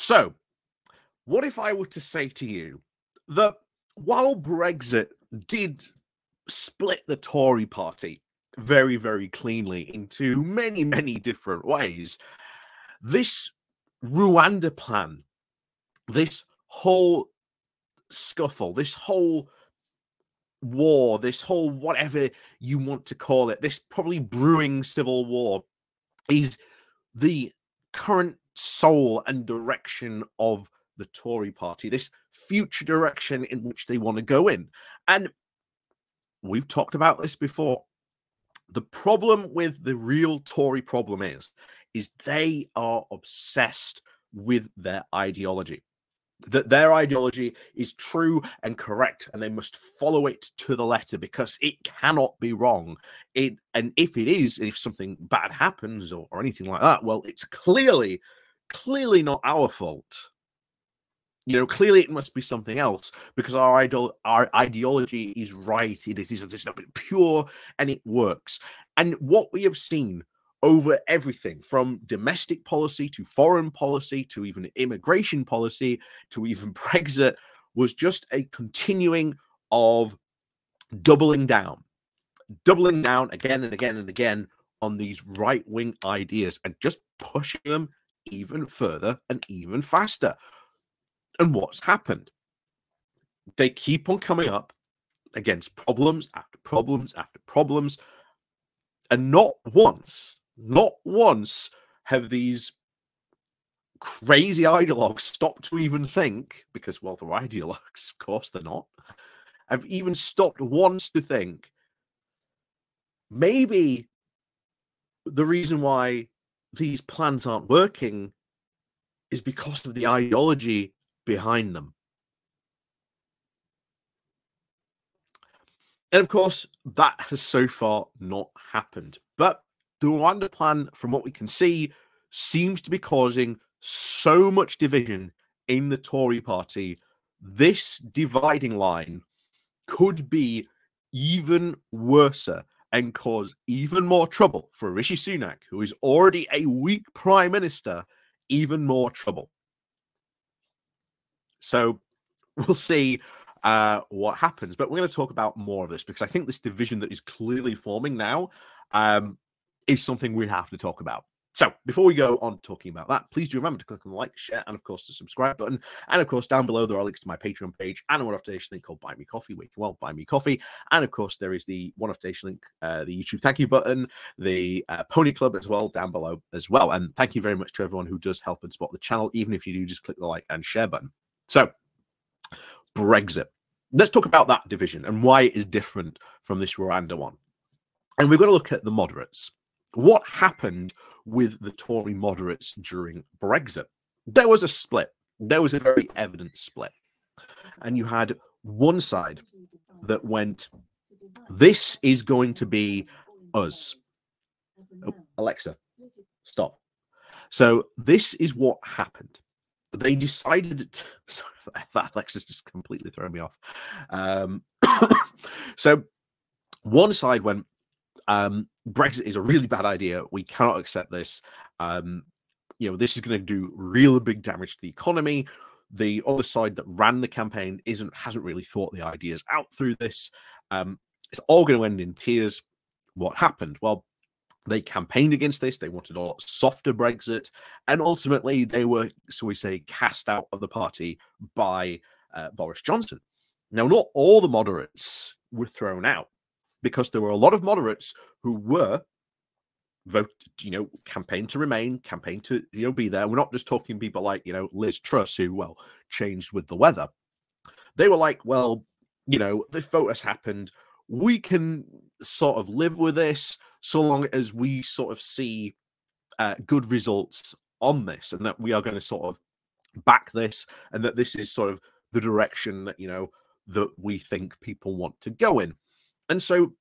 So, what if I were to say to you that while Brexit did split the Tory party very, very cleanly into many, many different ways, this Rwanda plan, this whole scuffle, this whole war, this whole whatever you want to call it, this probably brewing civil war is the current soul and direction of the Tory party, this future direction in which they want to go in. And we've talked about this before. The problem with the real Tory problem is they are obsessed with their ideology. That their ideology is true and correct, and they must follow it to the letter because it cannot be wrong. And if it is, if something bad happens or anything like that, well, it's clearly not our fault. You know, clearly it must be something else because our ideology is right. It is pure and it works. And what we have seen over everything from domestic policy to foreign policy to even immigration policy to even Brexit was just a continuing of doubling down again and again and again on these right-wing ideas and just pushing them even further and even faster. And what's happened? They keep on coming up against problems after problems after problems. And not once have these crazy ideologues stopped to even think, because, well, they're ideologues, of course they're not, have even stopped once to think, maybe the reason why these plans aren't working is because of the ideology behind them. And of course, that has so far not happened. But the Rwanda plan, from what we can see, seems to be causing so much division in the Tory party. This dividing line could be even worse and cause even more trouble for Rishi Sunak, who is already a weak prime minister, even more trouble. So we'll see what happens. But we're going to talk about more of this because I think this division that is clearly forming now is something we have to talk about. So before we go on talking about that, please do remember to click on the like, share, and of course the subscribe button. And of course, down below there are links to my Patreon page and a one-off donation link called Buy Me Coffee, where you can, well, buy me coffee. And of course, there is the one-off donation link, the YouTube thank you button, the Pony Club as well, down below as well. And thank you very much to everyone who does help and support the channel, even if you do just click the like and share button. So, Brexit. Let's talk about that division and why it is different from this Rwanda one. And we're going to look at the moderates. What happened with the Tory moderates during Brexit? There was a split. There was a very evident split. And you had one side that went, this is going to be us. Oh, Alexa, stop. So this is what happened. They decided to, sorry, that Alexa's just completely thrown me off. So one side went, Brexit is a really bad idea. We cannot accept this. You know, this is going to do real big damage to the economy. The other side that ran the campaign hasn't really thought the ideas out through this. It's all going to end in tears. What happened? Well, they campaigned against this. They wanted a lot softer Brexit. And ultimately, they were, so we say, cast out of the party by Boris Johnson. Now, not all the moderates were thrown out because there were a lot of moderates who were voted, you know, campaigned to remain, campaigned to, you know, be there. We're not just talking people like, you know, Liz Truss, who, well, changed with the weather. They were like, well, you know, the vote has happened. We can sort of live with this so long as we sort of see good results on this, and that we are going to sort of back this, and that this is sort of the direction that, you know, that we think people want to go in. And so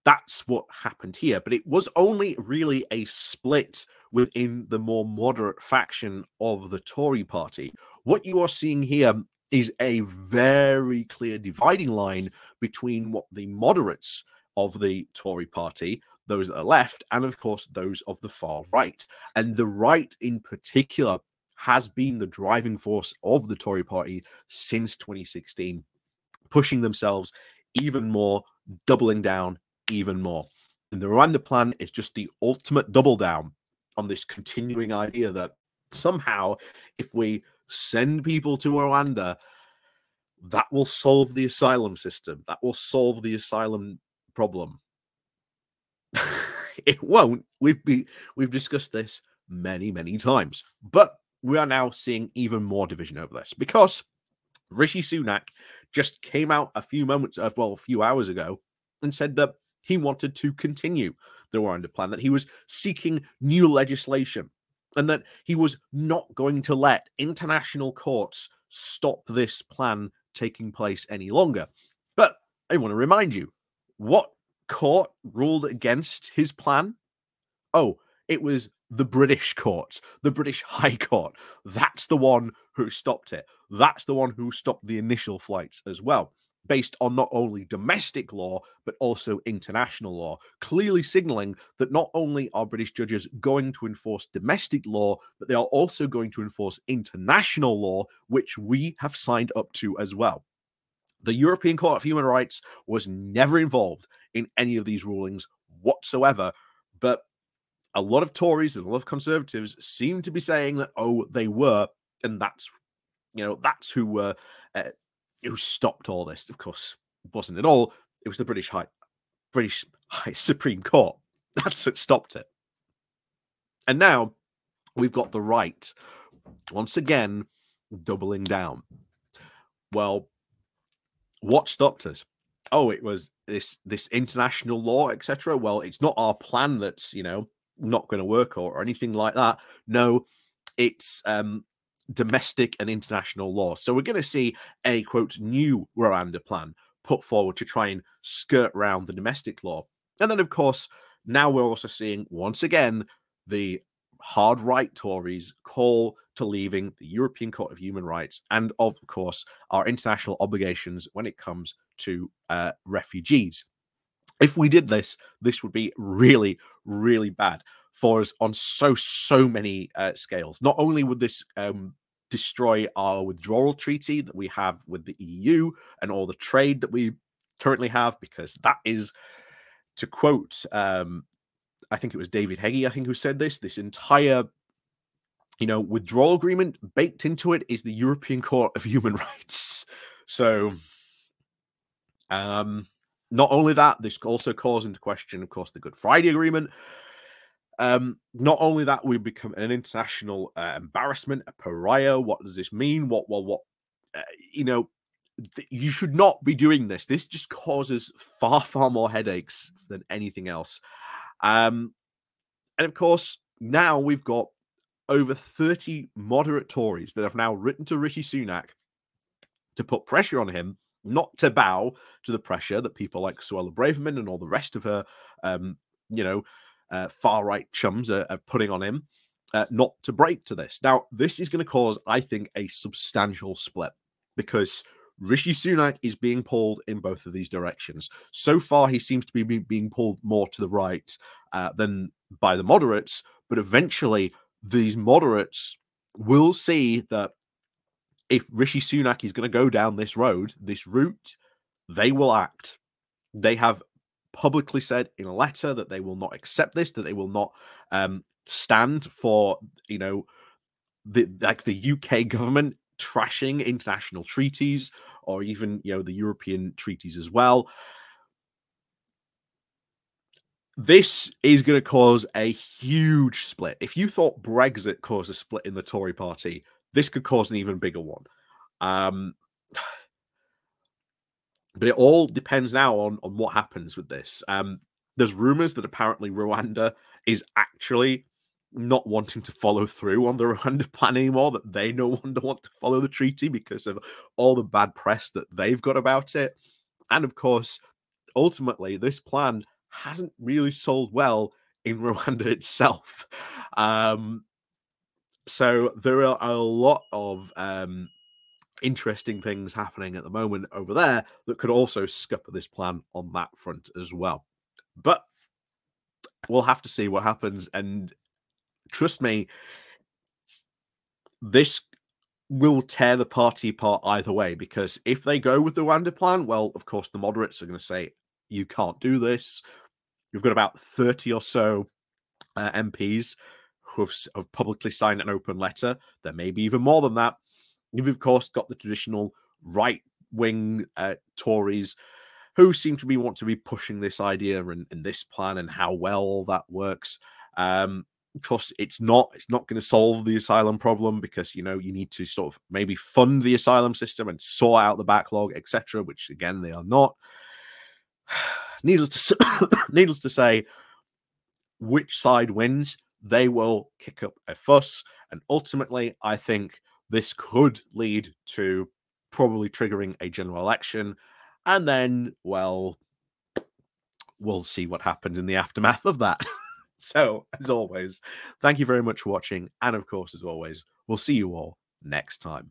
that's what happened here. But it was only really a split within the more moderate faction of the Tory party. What you are seeing here is a very clear dividing line between what the moderates of the Tory party, those that are left, and of course those of the far right. And the right in particular has been the driving force of the Tory party since 2016, pushing themselves even more, doubling down even more. And the Rwanda plan is just the ultimate double down on this continuing idea that somehow, if we send people to Rwanda, that will solve the asylum system. That will solve the asylum problem. It won't. We've discussed this many, many times. But we are now seeing even more division over this because Rishi Sunak just came out a few hours ago and said that he wanted to continue the Rwanda plan, that he was seeking new legislation, and that he was not going to let international courts stop this plan taking place any longer. But I want to remind you, what court ruled against his plan? Oh, it was the British courts, the British High Court. That's the one who stopped it. That's the one who stopped the initial flights as well, based on not only domestic law, but also international law, clearly signaling that not only are British judges going to enforce domestic law, but they are also going to enforce international law, which we have signed up to as well. The European Court of Human Rights was never involved in any of these rulings whatsoever, but a lot of Tories and a lot of Conservatives seem to be saying that, oh, they were, and that's who stopped all this. Of course, it wasn't at all. It was the British High Supreme Court. That's what stopped it. And now we've got the right once again doubling down. Well, what stopped us? Oh, it was this international law, etc. Well, it's not our plan that's not going to work or anything like that. No, it's domestic and international law. So we're going to see a, quote, new Rwanda plan put forward to try and skirt around the domestic law. And then, of course, now we're also seeing, once again, the hard right Tories call to leaving the European Court of Human Rights and, of course, our international obligations when it comes to refugees. If we did this, this would be really, really bad for us on so many scales. Not only would this destroy our withdrawal treaty that we have with the EU and all the trade that we currently have, because that is, to quote, I think it was David Heggie, I think, who said this entire withdrawal agreement, baked into it is the European Court of Human Rights. So not only that, this also calls into question, of course, the Good Friday Agreement. Not only that, we become an international embarrassment, a pariah. What does this mean? What you should not be doing this. This just causes far more headaches than anything else. And of course, now we've got over 30 moderate Tories that have now written to Rishi Sunak to put pressure on him not to bow to the pressure that people like Suella Braverman and all the rest of her, far-right chums are putting on him, not to break to this. Now, this is going to cause, I think, a substantial split because Rishi Sunak is being pulled in both of these directions. So far, he seems to be being pulled more to the right than by the moderates, but eventually these moderates will see that if Rishi Sunak is going to go down this route, they will act. They have publicly said in a letter that they will not accept this, that they will not stand for, the UK government trashing international treaties or even, the European treaties as well. This is going to cause a huge split. If you thought Brexit caused a split in the Tory party, this could cause an even bigger one. But it all depends now on what happens with this. There's rumors that apparently Rwanda is actually not wanting to follow through on the Rwanda plan anymore, that they no longer want to follow the treaty because of all the bad press that they've got about it. And of course, ultimately, this plan hasn't really sold well in Rwanda itself. So there are a lot of interesting things happening at the moment over there that could also scupper this plan on that front as well. But we'll have to see what happens. And trust me, this will tear the party apart either way, because if they go with the Rwanda plan, well, of course, the moderates are going to say, you can't do this. You've got about 30 or so MPs who have publicly signed an open letter. There may be even more than that. You've, of course, got the traditional right-wing Tories who seem to want to be pushing this idea and this plan and how well all that works. Of course, it's not going to solve the asylum problem, because, you need to sort of maybe fund the asylum system and sort out the backlog, etc., which, again, they are not. Needless to say, which side wins, they will kick up a fuss. And ultimately, I think this could lead to probably triggering a general election. And then, well, we'll see what happens in the aftermath of that. So, as always, thank you very much for watching. And of course, as always, we'll see you all next time.